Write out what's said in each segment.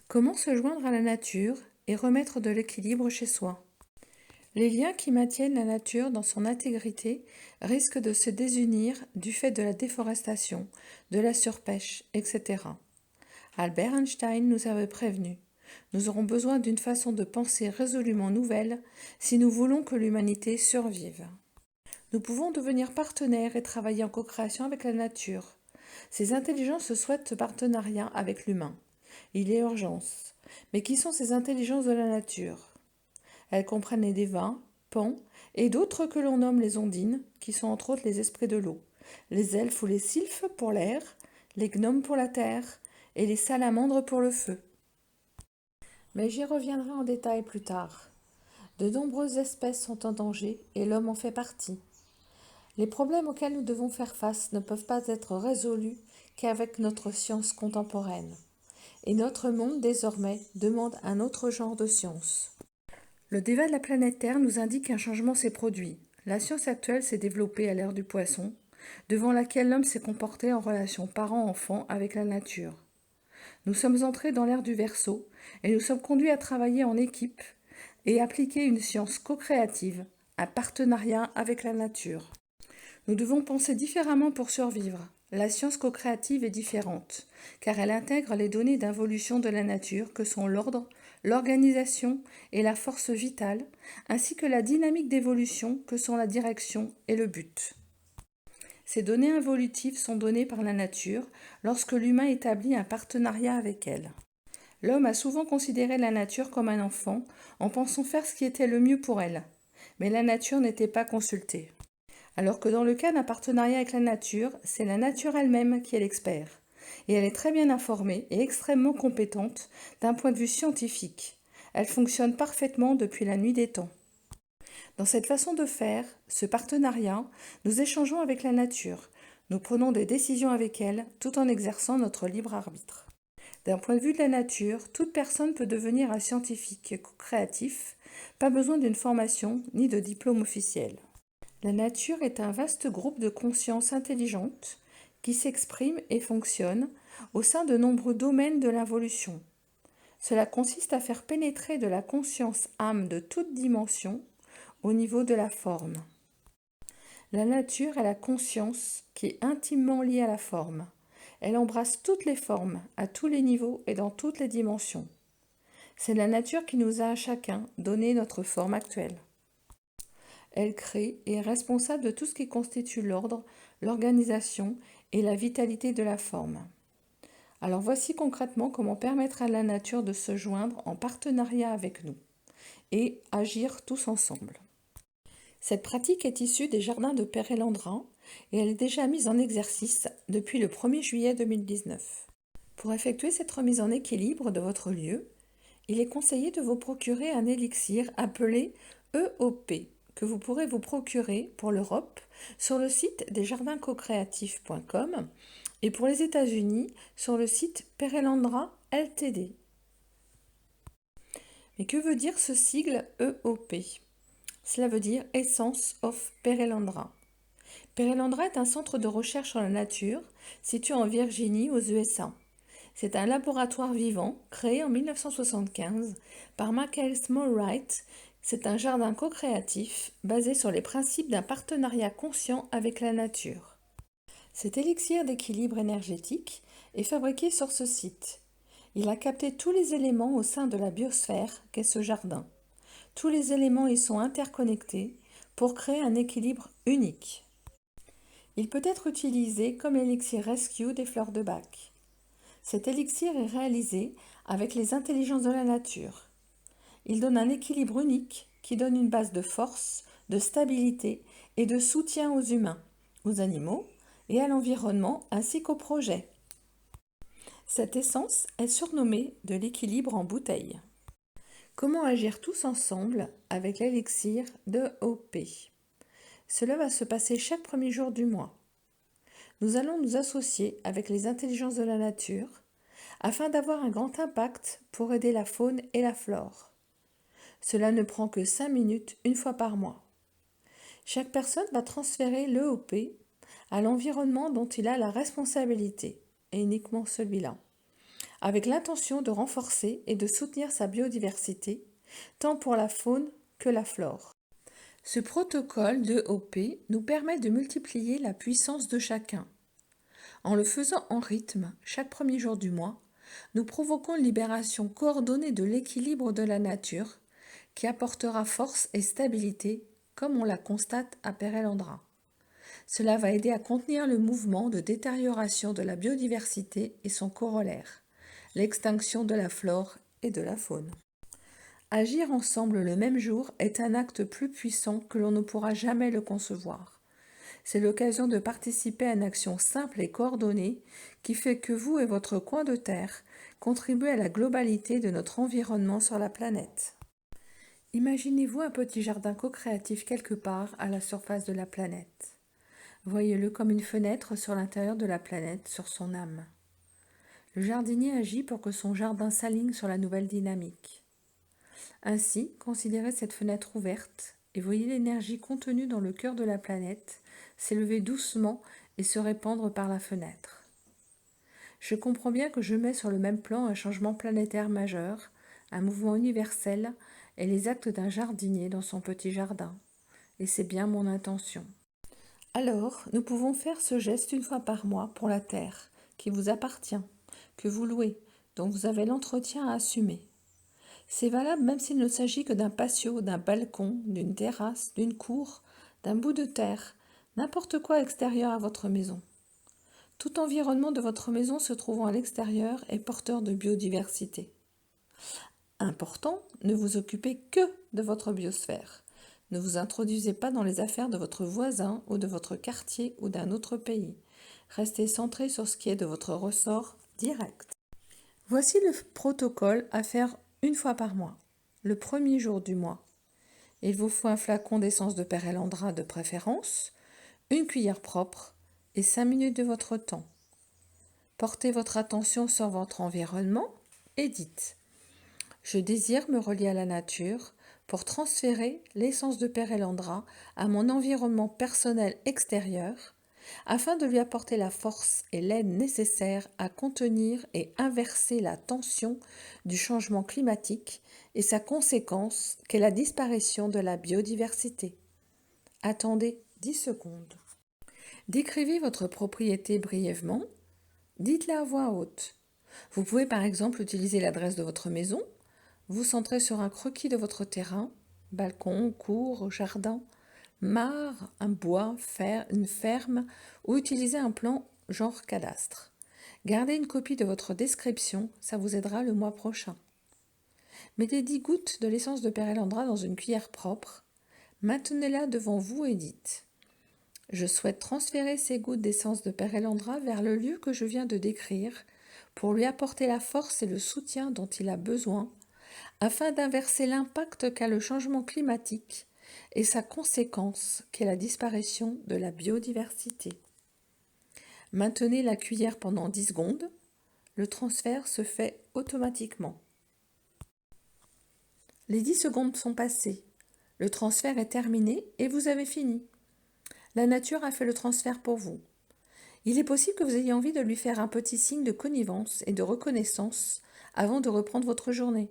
Comment se joindre à la nature et remettre de l'équilibre chez soi? Les liens qui maintiennent la nature dans son intégrité risquent de se désunir du fait de la déforestation, de la surpêche, etc. Albert Einstein nous avait prévenus. Nous aurons besoin d'une façon de penser résolument nouvelle si nous voulons que l'humanité survive. Nous pouvons devenir partenaires et travailler en co-création avec la nature. Ces intelligences souhaitent ce partenariat avec l'humain. Il y a urgence. Mais qui sont ces intelligences de la nature? Elles comprennent les dévins, pans et d'autres que l'on nomme les ondines, qui sont entre autres les esprits de l'eau, les elfes ou les sylphes pour l'air, les gnomes pour la terre et les salamandres pour le feu. Mais j'y reviendrai en détail plus tard. De nombreuses espèces sont en danger et l'homme en fait partie. Les problèmes auxquels nous devons faire face ne peuvent pas être résolus qu'avec notre science contemporaine. Et notre monde, désormais, demande un autre genre de science. Le débat de la planète Terre nous indique qu'un changement s'est produit. La science actuelle s'est développée à l'ère du poisson, devant laquelle l'homme s'est comporté en relation parent-enfant avec la nature. Nous sommes entrés dans l'ère du Verseau et nous sommes conduits à travailler en équipe et appliquer une science co-créative, un partenariat avec la nature. Nous devons penser différemment pour survivre. La science co-créative est différente, car elle intègre les données d'involution de la nature que sont l'ordre, l'organisation et la force vitale, ainsi que la dynamique d'évolution que sont la direction et le but. Ces données involutives sont données par la nature lorsque l'humain établit un partenariat avec elle. L'homme a souvent considéré la nature comme un enfant, en pensant faire ce qui était le mieux pour elle. Mais la nature n'était pas consultée. Alors que dans le cas d'un partenariat avec la nature, c'est la nature elle-même qui est l'expert. Et elle est très bien informée et extrêmement compétente d'un point de vue scientifique. Elle fonctionne parfaitement depuis la nuit des temps. Dans cette façon de faire, ce partenariat, nous échangeons avec la nature. Nous prenons des décisions avec elle tout en exerçant notre libre arbitre. D'un point de vue de la nature, toute personne peut devenir un scientifique créatif, pas besoin d'une formation ni de diplôme officiel. La nature est un vaste groupe de consciences intelligentes qui s'expriment et fonctionnent au sein de nombreux domaines de l'involution. Cela consiste à faire pénétrer de la conscience âme de toute dimension au niveau de la forme. La nature est la conscience qui est intimement liée à la forme. Elle embrasse toutes les formes, à tous les niveaux et dans toutes les dimensions. C'est la nature qui nous a à chacun donné notre forme actuelle. Elle crée et est responsable de tout ce qui constitue l'ordre, l'organisation et la vitalité de la forme. Alors voici concrètement comment permettre à la nature de se joindre en partenariat avec nous et agir tous ensemble. Cette pratique est issue des jardins de Perelandra et elle est déjà mise en exercice depuis le 1er juillet 2019. Pour effectuer cette remise en équilibre de votre lieu, il est conseillé de vous procurer un élixir appelé EOP que vous pourrez vous procurer pour l'Europe sur le site desjardinscocréatifs.com et pour les États-Unis sur le site Perelandra Ltd. Mais que veut dire ce sigle EOP? Cela veut dire Essence of Perelandra. Perelandra est un centre de recherche sur la nature situé en Virginie aux USA. C'est un laboratoire vivant créé en 1975 par Michael Smallwright. C'est un jardin co-créatif basé sur les principes d'un partenariat conscient avec la nature. Cet élixir d'équilibre énergétique est fabriqué sur ce site. Il a capté tous les éléments au sein de la biosphère qu'est ce jardin. Tous les éléments y sont interconnectés pour créer un équilibre unique. Il peut être utilisé comme l'élixir Rescue des fleurs de Bach. Cet élixir est réalisé avec les intelligences de la nature. Il donne un équilibre unique qui donne une base de force, de stabilité et de soutien aux humains, aux animaux et à l'environnement ainsi qu'aux projets. Cette essence est surnommée de l'équilibre en bouteille. Comment agir tous ensemble avec l'élixir de OP? Cela va se passer chaque premier jour du mois. Nous allons nous associer avec les intelligences de la nature afin d'avoir un grand impact pour aider la faune et la flore. Cela ne prend que 5 minutes une fois par mois. Chaque personne va transférer l'EOP à l'environnement dont il a la responsabilité, et uniquement celui-là. avec l'intention de renforcer et de soutenir sa biodiversité, tant pour la faune que la flore. Ce protocole de OP nous permet de multiplier la puissance de chacun. En le faisant en rythme, chaque premier jour du mois, nous provoquons une libération coordonnée de l'équilibre de la nature qui apportera force et stabilité comme on la constate à Perelandra. Cela va aider à contenir le mouvement de détérioration de la biodiversité et son corollaire, l'extinction de la flore et de la faune. Agir ensemble le même jour est un acte plus puissant que l'on ne pourra jamais le concevoir. C'est l'occasion de participer à une action simple et coordonnée qui fait que vous et votre coin de terre contribuez à la globalité de notre environnement sur la planète. Imaginez-vous un petit jardin co-créatif quelque part à la surface de la planète. Voyez-le comme une fenêtre sur l'intérieur de la planète, sur son âme. Le jardinier agit pour que son jardin s'aligne sur la nouvelle dynamique. Ainsi, considérez cette fenêtre ouverte et voyez l'énergie contenue dans le cœur de la planète s'élever doucement et se répandre par la fenêtre. Je comprends bien que je mets sur le même plan un changement planétaire majeur, un mouvement universel et les actes d'un jardinier dans son petit jardin. Et c'est bien mon intention. Alors, nous pouvons faire ce geste une fois par mois pour la terre, qui vous appartient, que vous louez, dont vous avez l'entretien à assumer. C'est valable même s'il ne s'agit que d'un patio, d'un balcon, d'une terrasse, d'une cour, d'un bout de terre, n'importe quoi extérieur à votre maison. Tout environnement de votre maison se trouvant à l'extérieur est porteur de biodiversité. Important, ne vous occupez que de votre biosphère. Ne vous introduisez pas dans les affaires de votre voisin ou de votre quartier ou d'un autre pays. Restez centré sur ce qui est de votre ressort direct. Voici le protocole à faire une fois par mois, le premier jour du mois. Il vous faut un flacon d'essence de Perelandra de préférence, une cuillère propre et 5 minutes de votre temps. Portez votre attention sur votre environnement et dites « Je désire me relier à la nature pour transférer l'essence de Perelandra à mon environnement personnel extérieur afin de lui apporter la force et l'aide nécessaires à contenir et inverser la tension du changement climatique et sa conséquence qu'est la disparition de la biodiversité. Attendez 10 secondes. Décrivez votre propriété brièvement. Dites-la à voix haute. Vous pouvez par exemple utiliser l'adresse de votre maison, vous centrer sur un croquis de votre terrain, balcon, cour, jardin, mare, un bois, une ferme ou utiliser un plan genre cadastre. Gardez une copie de votre description, ça vous aidera le mois prochain. Mettez 10 gouttes de l'essence de Perelandra dans une cuillère propre, maintenez-la devant vous et dites « Je souhaite transférer ces gouttes d'essence de Perelandra vers le lieu que je viens de décrire pour lui apporter la force et le soutien dont il a besoin afin d'inverser l'impact qu'a le changement climatique et sa conséquence qu'est la disparition de la biodiversité. » Maintenez la cuillère pendant 10 secondes. Le transfert se fait automatiquement. Les 10 secondes sont passées. Le transfert est terminé et vous avez fini. La nature a fait le transfert pour vous. Il est possible que vous ayez envie de lui faire un petit signe de connivence et de reconnaissance avant de reprendre votre journée.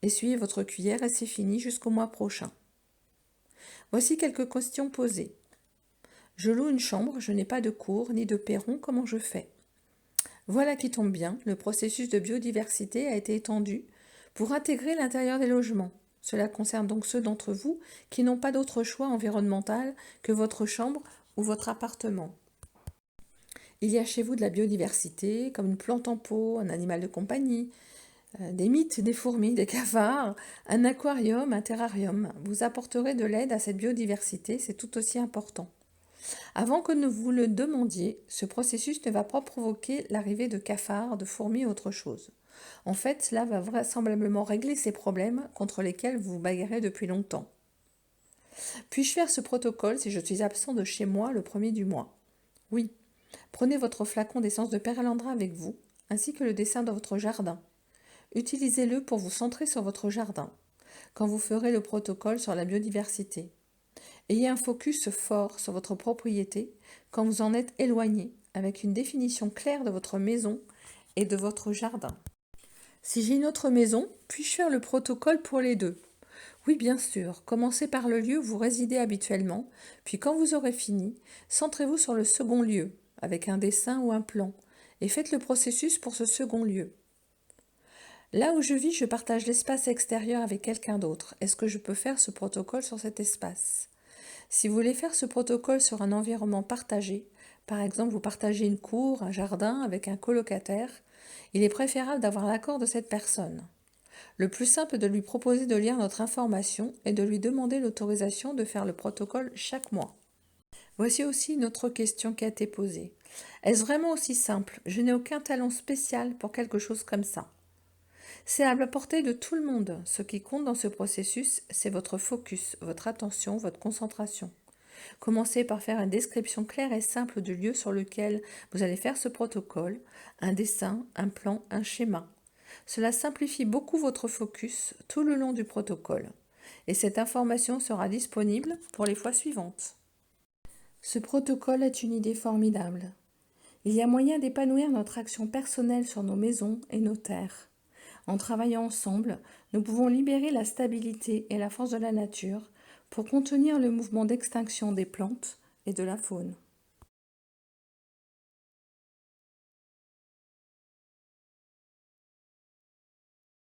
Essuyez votre cuillère et c'est fini jusqu'au mois prochain. Voici quelques questions posées. Je loue une chambre, je n'ai pas de cour ni de perron, comment je fais? Voilà qui tombe bien, le processus de biodiversité a été étendu pour intégrer l'intérieur des logements. Cela concerne donc ceux d'entre vous qui n'ont pas d'autre choix environnemental que votre chambre ou votre appartement. Il y a chez vous de la biodiversité, comme une plante en pot, un animal de compagnie, des mythes, des fourmis, des cafards, un aquarium, un terrarium. Vous apporterez de l'aide à cette biodiversité, c'est tout aussi important. Avant que vous le demandiez, ce processus ne va pas provoquer l'arrivée de cafards, de fourmis ou autre chose. En fait, cela va vraisemblablement régler ces problèmes contre lesquels vous vous bagarrez depuis longtemps. Puis-je faire ce protocole si je suis absent de chez moi le premier du mois? Oui. Prenez votre flacon d'essence de Perelandra avec vous, ainsi que le dessin de votre jardin. Utilisez-le pour vous centrer sur votre jardin, quand vous ferez le protocole sur la biodiversité. Ayez un focus fort sur votre propriété quand vous en êtes éloigné, avec une définition claire de votre maison et de votre jardin. Si j'ai une autre maison, puis-je faire le protocole pour les deux? Oui, bien sûr. Commencez par le lieu où vous résidez habituellement, puis quand vous aurez fini, centrez-vous sur le second lieu, avec un dessin ou un plan, et faites le processus pour ce second lieu. Là où je vis, je partage l'espace extérieur avec quelqu'un d'autre. Est-ce que je peux faire ce protocole sur cet espace? Si vous voulez faire ce protocole sur un environnement partagé, par exemple vous partagez une cour, un jardin avec un colocataire, il est préférable d'avoir l'accord de cette personne. Le plus simple est de lui proposer de lire notre information et de lui demander l'autorisation de faire le protocole chaque mois. Voici aussi une autre question qui a été posée. Est-ce vraiment aussi simple? Je n'ai aucun talent spécial pour quelque chose comme ça. C'est à la portée de tout le monde. Ce qui compte dans ce processus, c'est votre focus, votre attention, votre concentration. Commencez par faire une description claire et simple du lieu sur lequel vous allez faire ce protocole, un dessin, un plan, un schéma. Cela simplifie beaucoup votre focus tout le long du protocole. Et cette information sera disponible pour les fois suivantes. Ce protocole est une idée formidable. Il y a moyen d'épanouir notre action personnelle sur nos maisons et nos terres. En travaillant ensemble, nous pouvons libérer la stabilité et la force de la nature pour contenir le mouvement d'extinction des plantes et de la faune.